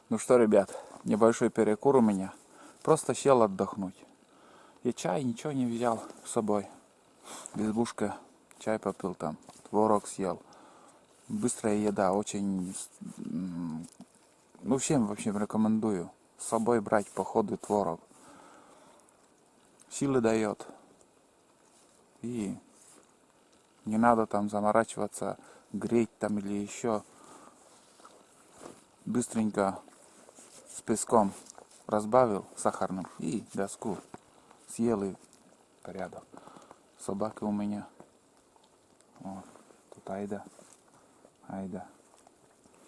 Ну что, ребят, небольшой перекур у меня. Просто сел отдохнуть. И чай ничего не взял с собой. Избушка, чай попил там, творог съел. Быстрая еда, очень... Ну, всем, в общем, рекомендую. С собой брать походу творог. Силы дает. И не надо там заморачиваться, греть там или еще. Быстренько с песком разбавил сахарным и доску съел и порядок. Собака у меня. Вот. Тут Айда.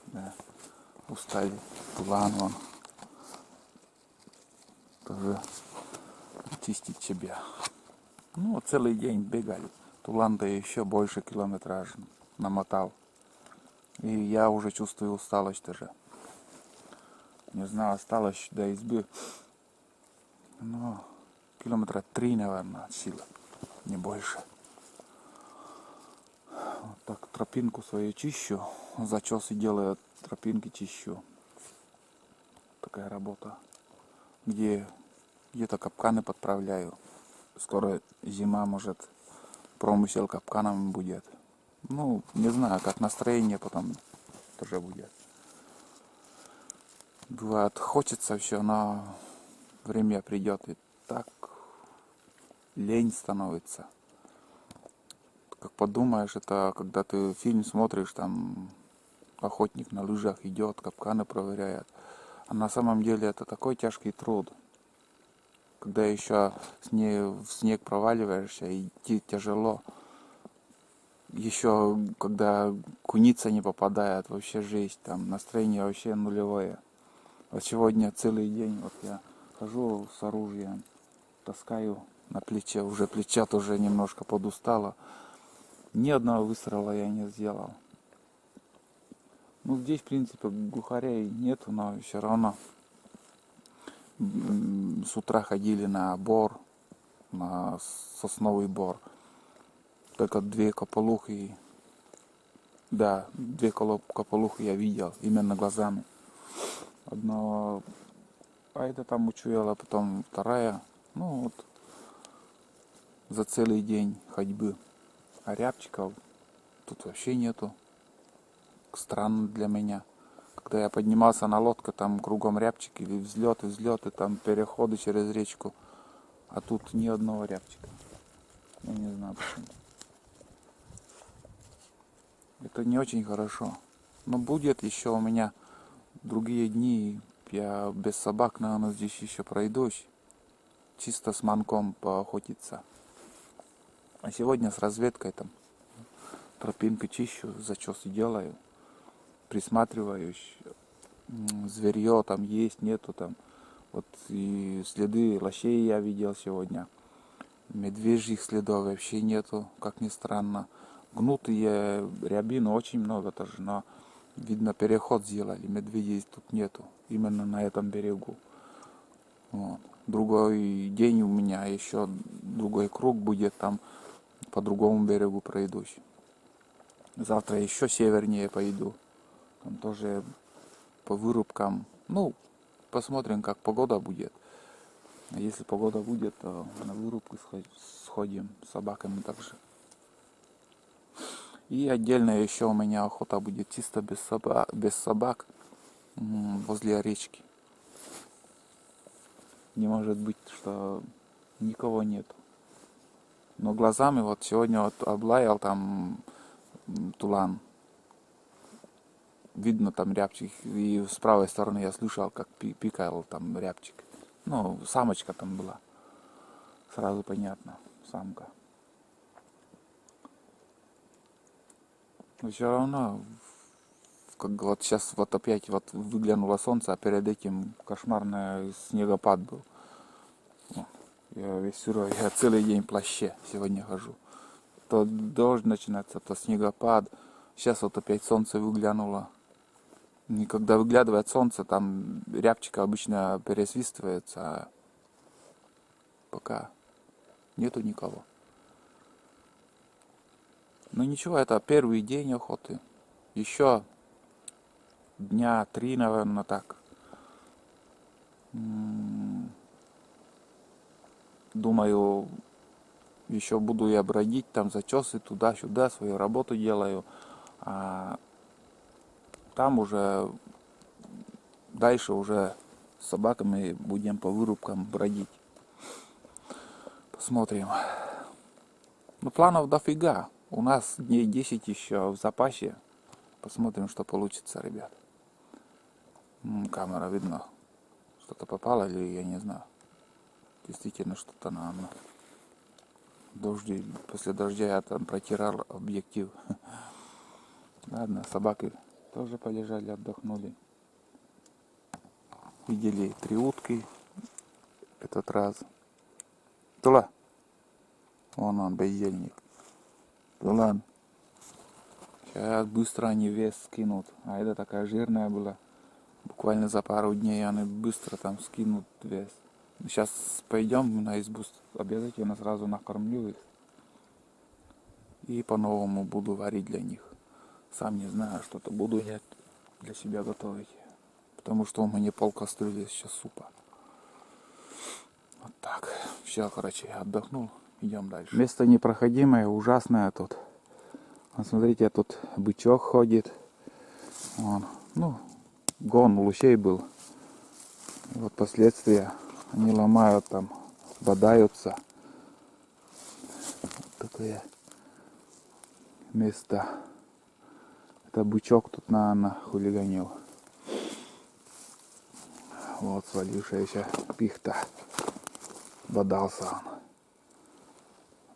Да. Устали. Тулан вон. Тоже чистить себя. Ну, целый день бегали. Тулан-то еще больше километраж намотал. И я уже чувствую усталость тоже. Не знаю, осталось до избы. Ну, километра 3, наверное, от силы. Не больше. Вот так тропинку свою чищу. Зачесы делаю, тропинки чищу. Такая работа. Где-то капканы подправляю. Скоро зима, может, промысел капканами будет. Ну, не знаю, как настроение потом тоже будет. Бывает, хочется все, но время придет, и так лень становится. Как подумаешь, это когда ты фильм смотришь, там охотник на лыжах идет, капканы проверяет. А на самом деле это такой тяжкий труд. Когда еще в снег проваливаешься, идти тяжело. Еще когда куница не попадает, вообще жесть, там настроение вообще нулевое. Вот сегодня целый день вот я хожу с оружием, таскаю на плече, уже плеча тоже немножко подустало. Ни одного выстрела я не сделал. Ну здесь в принципе глухарей нету, но все равно с утра ходили на бор, на сосновый бор. Только две кополухи, да, две кополухи я видел именно глазами. Одного Айда там учуяла, потом вторая, ну вот, за целый день ходьбы. А рябчиков тут вообще нету. Странно для меня. Когда я поднимался на лодке, там кругом рябчики, взлеты, там переходы через речку. А тут ни одного рябчика. Я не знаю почему. Это не очень хорошо. Но будет еще у меня другие дни. Я без собак, наверное, здесь еще пройдусь. Чисто с манком поохотиться. А сегодня с разведкой там тропинку чищу, зачесы делаю. Присматриваюсь. Зверье там есть, нету там. Вот и следы лосей я видел сегодня. Медвежьих следов вообще нету, как ни странно. Гнутые рябины очень много тоже, но видно переход сделали. Медведей тут нету, именно на этом берегу. Вот. Другой день у меня еще другой круг будет, там по другому берегу пройдусь. Завтра еще севернее пойду. Там тоже по вырубкам. Ну, посмотрим, как погода будет. А если погода будет, то на вырубку сходим с собаками также. И отдельно еще у меня охота будет чисто без собак возле речки. Не может быть, что никого нет. Но глазами вот сегодня вот облаял там тулан. Видно там рябчик. И с правой стороны я слышал, как пикал там рябчик. Ну, самочка там была. Сразу понятно, самка. Но все равно, как вот сейчас вот опять вот выглянуло солнце, а перед этим кошмарный снегопад был. Я весь сырой, я целый день в плаще сегодня хожу. То дождь начинается, то снегопад. Сейчас вот опять солнце выглянуло. И когда выглядывает солнце, там рябчика обычно пересвистывается, а пока нету никого. Ну ничего, это первый день охоты. Еще дня 3, наверное, так. Думаю, еще буду я бродить, там зачесы туда-сюда, свою работу делаю. А там уже, дальше уже с собаками будем по вырубкам бродить. Посмотрим. Ну, планов дофига. У нас дней 10 еще в запасе. Посмотрим, что получится, ребят. Камера видно. Что-то попало или я не знаю. Действительно что-то на дожди. После дождя я там протирал объектив. Ладно, собаки тоже полежали, отдохнули. Видели 3 утки этот раз. Тула. Вон он, бездельник. Тула. Сейчас быстро они вес скинут. А это такая жирная была. Буквально за пару дней они быстро там скинут вес. Сейчас пойдем на избу, обязательно сразу накормлю их. И по-новому буду варить для них. Сам не знаю, что-то буду я для себя готовить. Потому что у меня полкастрюли сейчас супа. Вот так. Все, короче, я отдохнул. Идем дальше. Место непроходимое, ужасное тут. Вот смотрите, тут бычок ходит. Вон. Ну, гон лучей был. И вот последствия. Они ломают там, бодаются. Вот такое место. Это бычок тут, наверное, хулиганил. Вот свалившаяся пихта. Бодался он.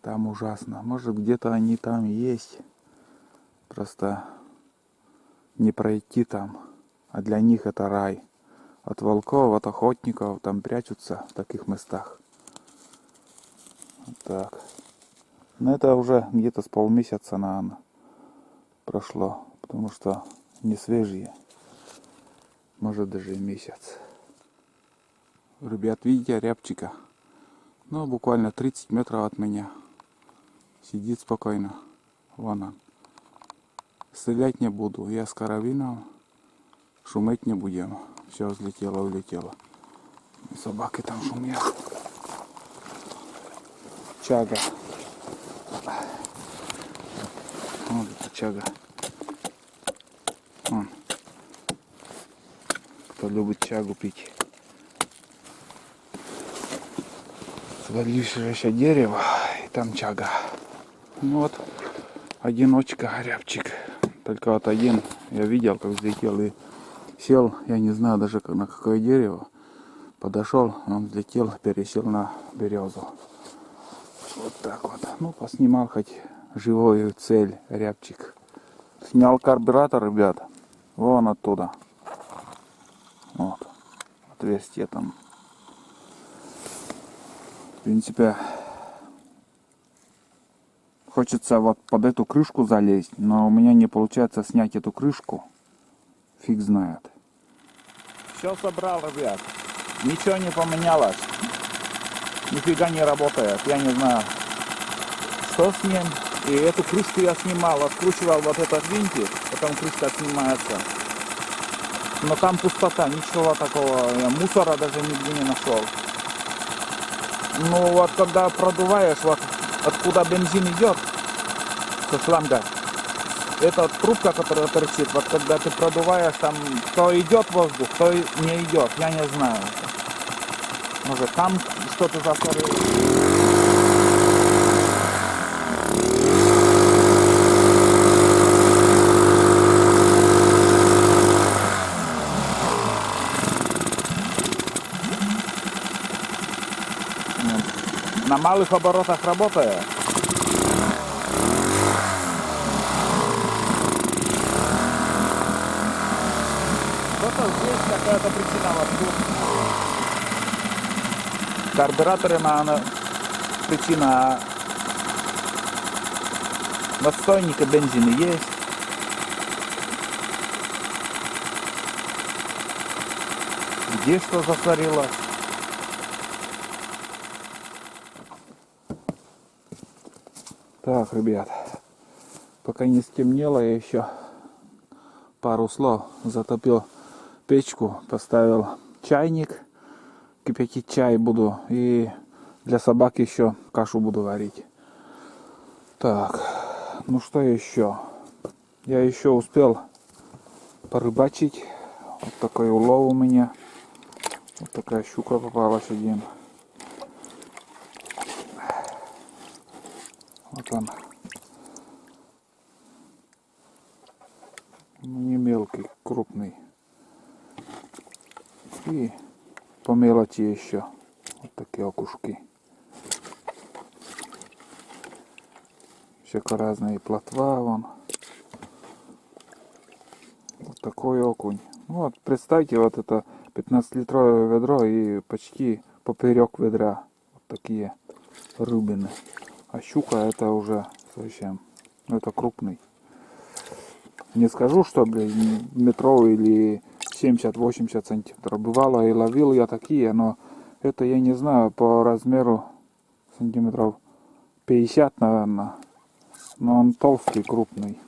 Там ужасно. Может, где-то они там есть. Просто не пройти там. А для них это рай. От волков, от охотников там прячутся в таких местах. Вот так. Но это уже где-то с полмесяца, наверное, прошло. Потому что не свежие. Может, даже и месяц. Ребят, видите рябчика? Ну, буквально 30 метров от меня. Сидит спокойно. Вон он. Стрелять не буду. Я с карабином. Шуметь не будем. Все взлетело, улетело. И собаки там шумят. Чага. Вот это чага. Вон. Кто любит чагу пить. Свалившееся дерево. И там чага. Ну вот. Одиночка, рябчик. Только вот один я видел, как взлетел и сел, я не знаю даже на какое дерево. Подошел, он взлетел, пересел на березу. Вот так вот. Ну, поснимал хоть живую цель, рябчик. Снял карбюратор, ребят. Вон оттуда. Вот. Отверстие там. В принципе, хочется вот под эту крышку залезть, но у меня не получается снять эту крышку. Фиг знает. Все собрал, ребят. Ничего не поменялось. Нифига не работает. Я не знаю, что с ним. И эту крышку я снимал. Откручивал вот этот винтик. Потом крышка снимается. Но там пустота. Ничего такого. Я мусора даже нигде не нашел. Ну вот когда продуваешь, вот откуда бензин идет, со шланга. Это трубка, которая торчит, вот когда ты продуваешь, там то идет воздух, то не идет, я не знаю. Может там что-то засорилось. На малых оборотах работает. Что-то здесь какая-то причина вообще. Карбюраторы, наверное, причина. В отстойнике бензин есть. Где что засорилось? Так, ребят, пока не стемнело, я еще пару слов затопил печку, поставил чайник, кипятить чай буду. И для собак еще кашу буду варить. Так, ну что еще? Я еще успел порыбачить. Вот такой улов у меня. Вот такая щука попалась один. Вот он. Не мелкий, крупный. И по мелочи еще. Вот такие окушки. Всяко разные плотва вон. Вот такой окунь. Ну вот представьте, вот это 15-литровое ведро и почти поперек ведра. Вот такие рыбины. А щука это уже совсем. Ну, это крупный. Не скажу, что, метровый или 70-80 сантиметров. Бывало и ловил я такие, но это я не знаю, по размеру сантиметров 50, наверное. Но он толстый, крупный.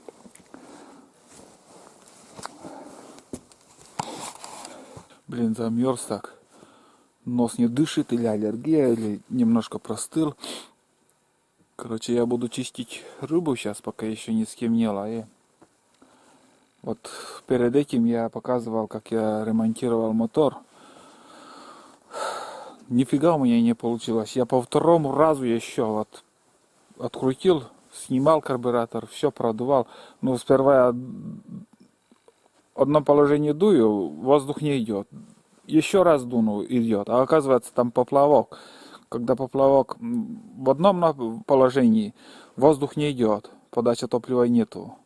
Замерз так. Нос не дышит, или аллергия, или немножко простыл. Короче, я буду чистить рыбу сейчас, пока еще ни с кем не ловил. Вот перед этим я показывал, как я ремонтировал мотор. Нифига у меня не получилось. Я по второму разу еще вот открутил, снимал карбюратор, все продувал. Но сперва я одно положение дую, воздух не идет. Еще раз дуну, идет. А оказывается там поплавок. Когда поплавок в одном положении, воздух не идет, подача топлива нету.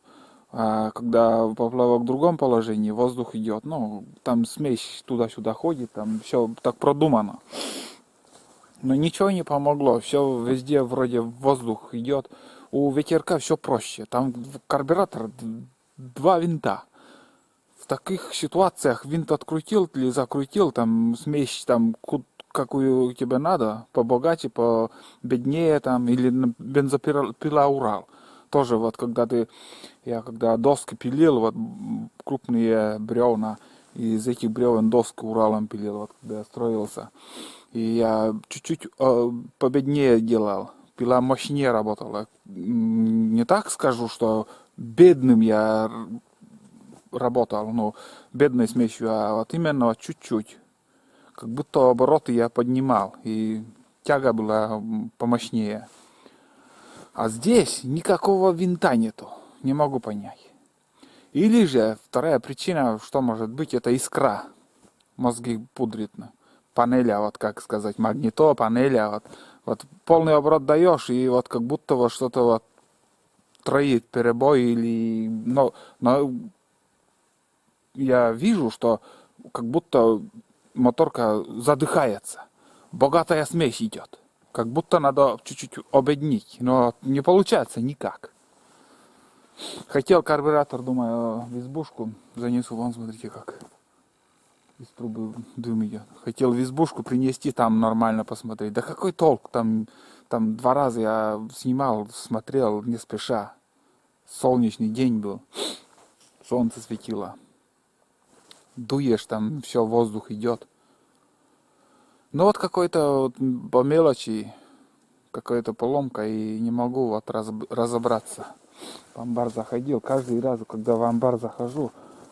А когда поплавок в другом положении, воздух идет. Ну, там смесь туда-сюда ходит, там все так продумано. Но ничего не помогло, все везде вроде воздух идет. У ветерка все проще. Там карбюратор 2 винта. В таких ситуациях винт открутил или закрутил, там смесь там какую тебе надо, побогаче, победнее там, или бензопила Урал. Тоже вот я когда доски пилил, вот крупные бревна, и из этих бревен доски Уралом пилил, вот когда я строился. И я чуть-чуть победнее делал, пила мощнее работала. Не так скажу, что бедным я работал, ну, бедной смесью, а вот именно чуть-чуть. Как будто обороты я поднимал, и тяга была помощнее. А здесь никакого винта нету. Не могу понять. Или же вторая причина, что может быть, это искра. Мозги пудрит. Панели, а вот как сказать, магнито, панели, а вот полный оборот даешь, и вот как будто вот что-то вот троит перебой, или... Но я вижу, что как будто моторка задыхается. Богатая смесь идет. Как будто надо чуть-чуть обеднить, но не получается никак. Хотел карбюратор, думаю, в избушку занесу. Вон, смотрите, как из трубы дым идет. Хотел в избушку принести, там нормально посмотреть. Да какой толк? Там 2 раза я снимал, смотрел не спеша. Солнечный день был. Солнце светило. Дуешь, там все, воздух идет. Ну вот какой-то вот по мелочи, какая-то поломка, и не могу вот разобраться. В амбар заходил, каждый раз, когда в амбар захожу,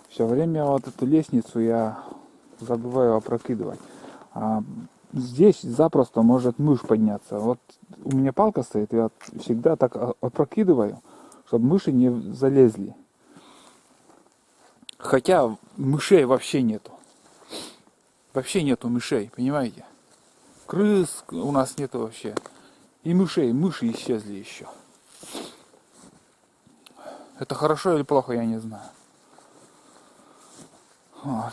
все время вот эту лестницу я забываю опрокидывать. А здесь запросто может мышь подняться. Вот у меня палка стоит, я всегда так опрокидываю, чтобы мыши не залезли. Хотя мышей вообще нету. Вообще нету мышей, понимаете? Крыс у нас нету вообще. И мышей, мыши исчезли еще. Это хорошо или плохо, я не знаю. Вот.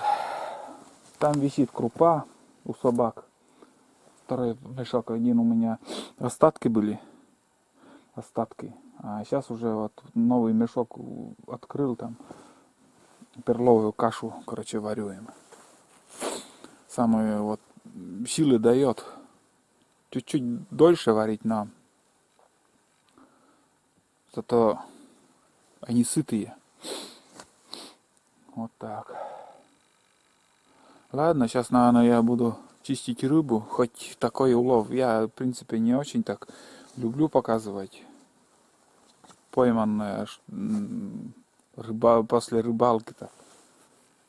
Там висит крупа у собак. Второй мешок, один у меня остатки были. Остатки. А сейчас уже вот новый мешок открыл, там перловую кашу, короче, варю им. Самые вот силы дает. Чуть-чуть дольше варить нам. Зато они сытые. Вот так. Ладно, сейчас, наверное, я буду чистить рыбу, хоть такой улов. Я, в принципе, не очень так люблю показывать пойманное после рыбалки-то.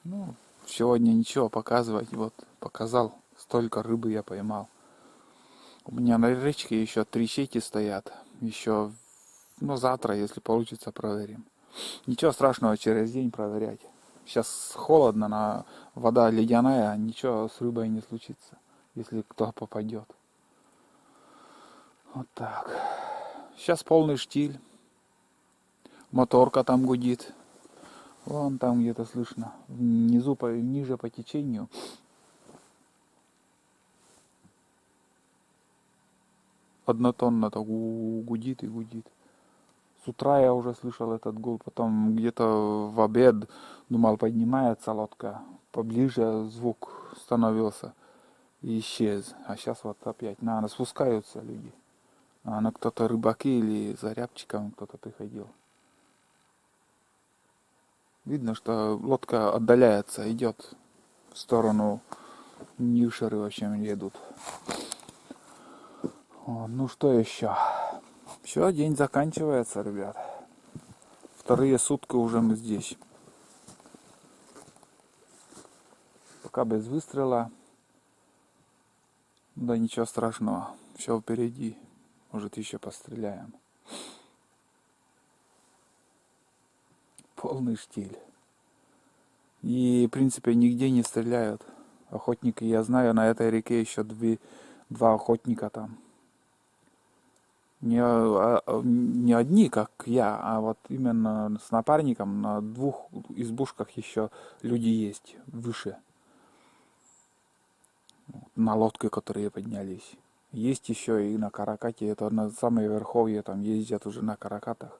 Ну, сегодня ничего показывать. Вот, показал, столько рыбы я поймал. У меня на речке еще 3 сети стоят. Еще, ну, завтра, если получится, проверим. Ничего страшного через день проверять. Сейчас холодно, вода ледяная, ничего с рыбой не случится, если кто попадет. Вот так. Сейчас полный штиль. Моторка там гудит. Вон там где-то слышно. Внизу, ниже по течению. Однотонно-то гудит и гудит. С утра я уже слышал этот гул. Потом где-то в обед думал, поднимается лодка. Поближе звук становился. И исчез. А сейчас вот опять. Наверное, спускаются люди. Наверное, кто-то рыбаки или за рябчиком кто-то приходил. Видно, что лодка отдаляется, идет в сторону Ньюшеры, в общем, едут. Вот, ну что еще? Все, день заканчивается, ребят. Вторые сутки уже мы здесь. Пока без выстрела. Да ничего страшного. Все впереди. Может, еще постреляем. Полный штиль. И, в принципе, нигде не стреляют. Охотники, я знаю, на этой реке еще два охотника там. Не одни, как я, а вот именно с напарником на 2 избушках еще люди есть выше. На лодке, которые поднялись. Есть еще и на каракате, это на самые верховья, там ездят уже на каракатах.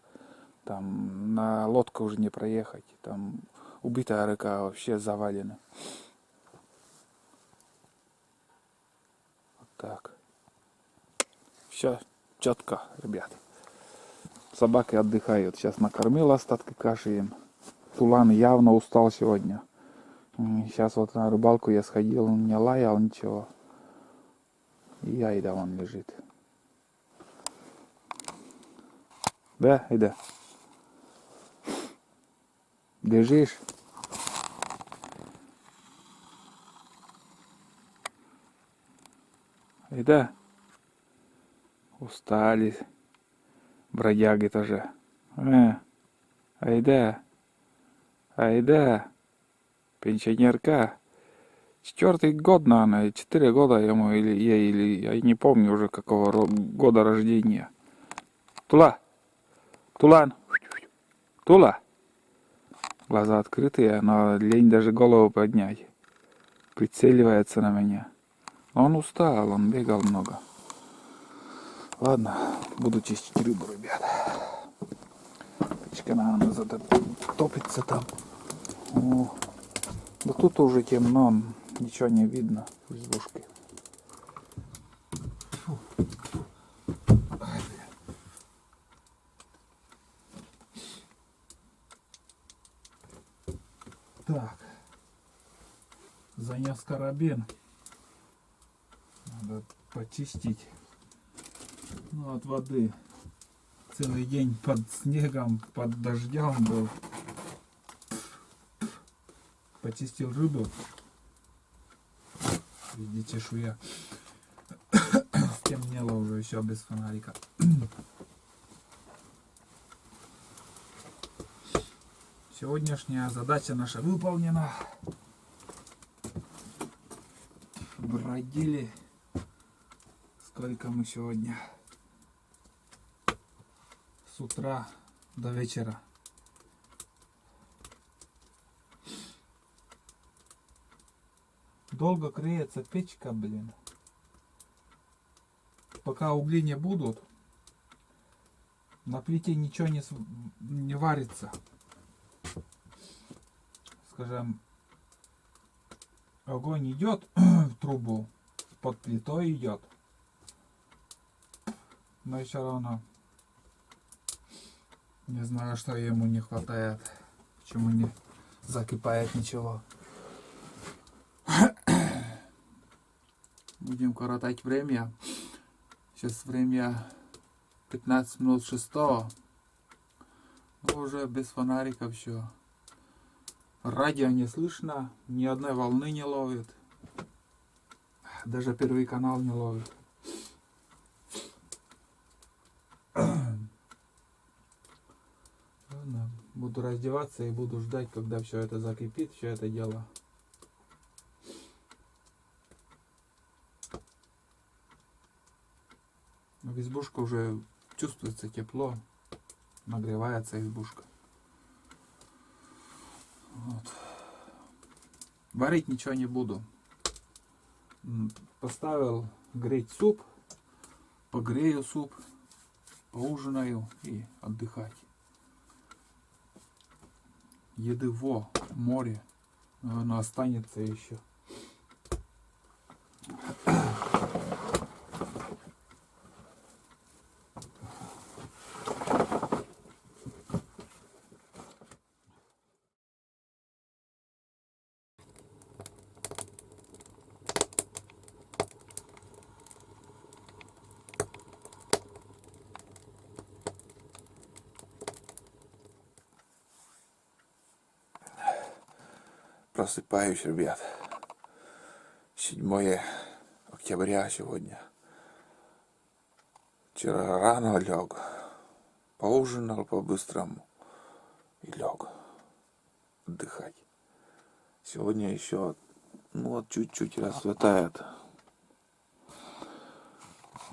Там на лодке уже не проехать. Там убитая река вообще завалена. Вот так. Все четко, ребят. Собаки отдыхают. Сейчас накормил остатки каши им. Тулан явно устал сегодня. Сейчас вот на рыбалку я сходил, он не лаял ничего. И Айда вон лежит. Да, Айда? Лежишь? Айда? Устали. Бродяги тоже. Айда? Айда? Пенсионерка. 4-й год, наверное, 4 года ему, или я не помню уже какого года рождения. Тула! Тулан! Тула! Глаза открытые, но лень даже голову поднять. Прицеливается на меня. Он устал, он бегал много. Ладно, буду чистить рыбу, ребят. Печка, наверное, затопится там. О, да тут уже темно, ничего не видно в избушке. Так, занес карабин. Надо почистить. Ну, от воды. Целый день под снегом, под дождем был. Почистил рыбу. Видите, чешуя. Стемнело уже еще без фонарика. Сегодняшняя задача наша выполнена. Бродили. Сколько мы сегодня? С утра до вечера. Долго греется печка, блин. Пока угли не будут, на плите ничего не варится. Скажем, огонь идет в трубу, под плитой идет. Но еще равно не знаю, что ему не хватает. Почему не закипает ничего. Будем коротать время. Сейчас время 15 минут 6. Но уже без фонарика все. Радио не слышно, ни одной волны не ловит. Даже Первый канал не ловит. Ладно, буду раздеваться и буду ждать, когда все это закипит, все это дело. В избушке уже чувствуется тепло, нагревается избушка. Вот. Варить ничего не буду. Поставил греть суп, погрею суп, поужинаю и отдыхать. Еды во море, но останется еще. Просыпаюсь, ребят. 7 октября сегодня. Вчера рано лег, поужинал по-быстрому и лег отдыхать. Сегодня еще, вот чуть-чуть расцветает.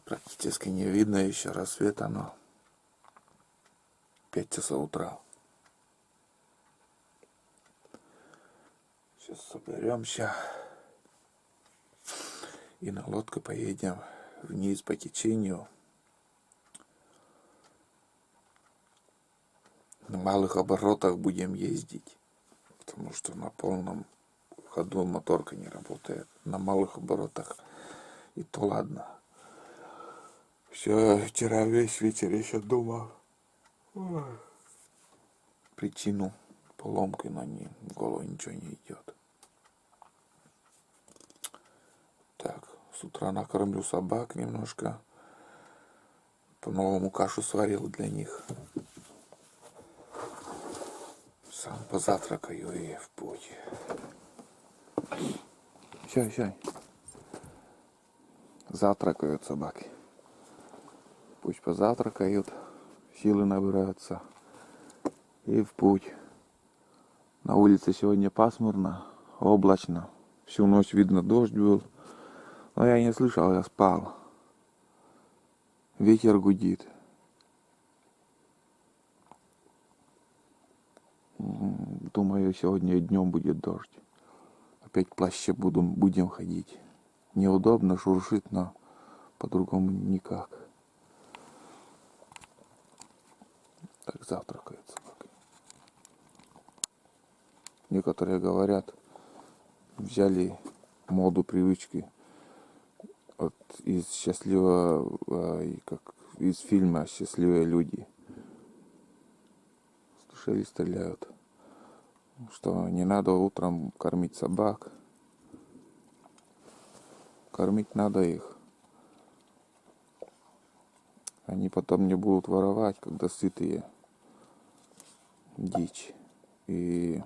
Практически не видно еще рассвета, но 5 часов утра. Сейчас соберемся и на лодке поедем вниз по течению. На малых оборотах будем ездить, потому что на полном ходу моторка не работает. На малых оборотах и то ладно. Все, вчера весь вечер еще думал причину поломки, но в голову ничего не идет. Так, с утра накормлю собак немножко. По-новому кашу сварил для них. Сам позавтракаю и в путь. Все. Завтракают собаки. Пусть позавтракают, силы набираются и в путь. На улице сегодня пасмурно, облачно. Всю ночь видно дождь был. Но я не слышал, я спал. Ветер гудит. Думаю, сегодня днем будет дождь. Опять в плаще будем ходить. Неудобно, шуршит, но по-другому никак. Так завтракают собаки. Некоторые говорят, взяли моду, привычки от из счастливого, как из фильма «Счастливые люди». Слушали, стреляют. Что не надо утром кормить собак. Кормить надо их. Они потом не будут воровать, когда сытые. Дичь. И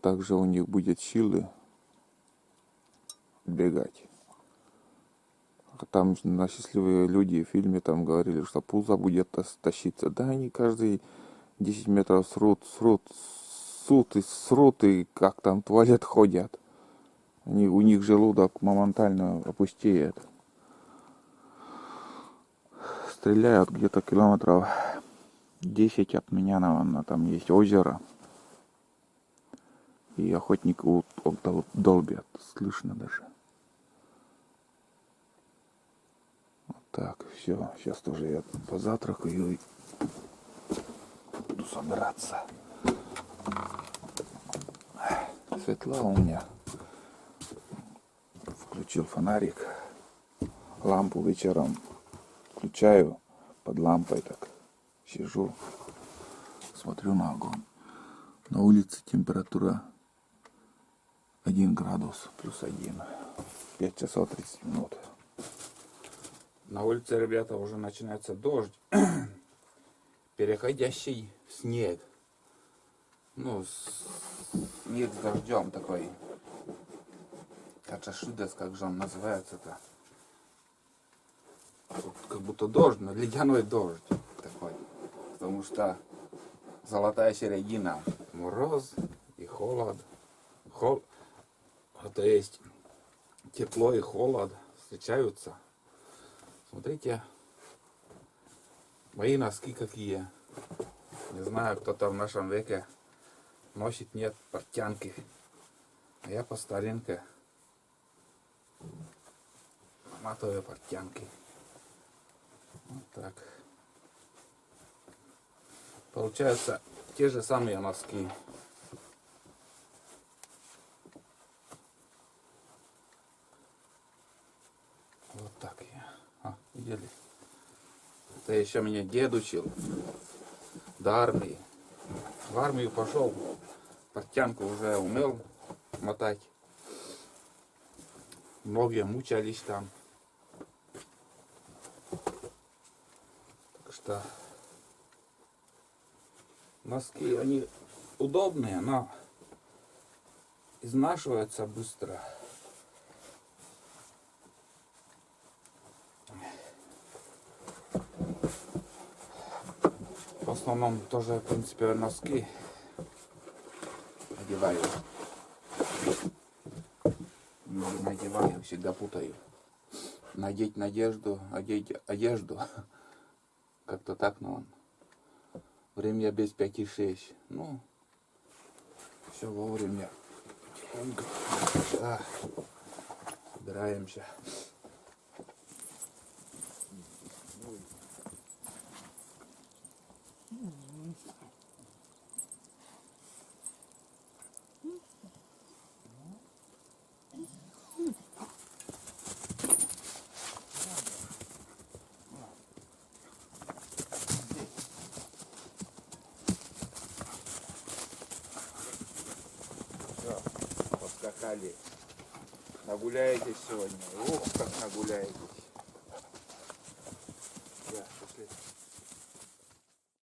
также у них будет силы бегать. Там на «Счастливые люди» в фильме там говорили, что пузо будет тащиться. Да, они каждые 10 метров срут и как там в туалет ходят. У них желудок моментально опустеет. Стреляют где-то километров 10 от меня, наверное, там есть озеро. И охотник долбят, слышно даже. Вот так, все. Сейчас тоже я позавтракаю и буду собираться. Светло у меня. Включил фонарик. Лампу вечером включаю под лампой, так сижу, смотрю на огонь. На улице температура 1 градус, плюс 1. 5 часов 30 минут. На улице, ребята, уже начинается дождь, переходящий в снег. Ну, снег с дождем такой. Качашидес, как же он называется-то. Вот как будто дождь, но ледяной дождь такой. Потому что золотая середина. Мороз и холод. То есть тепло и холод встречаются. Смотрите, мои носки какие. Не знаю, кто-то в нашем веке носит, нет, портянки. А я по старинке. Матовые портянки. Вот так. Получается, те же самые носки. Вот так я. Видели? Это еще меня дед учил. До армии. В армию пошел. Портянку уже умел мотать. Многие мучались там. Так что носки, они удобные, но изнашиваются быстро. В основном тоже, в принципе, носки одеваю. Не надеваю, всегда путаю. Надеть надежду, одеть одежду. Как-то так, но время без 5-6. Ну, все вовремя. Собираемся. Поскакали. Нагуляетесь сегодня. Ух, как нагуляетесь.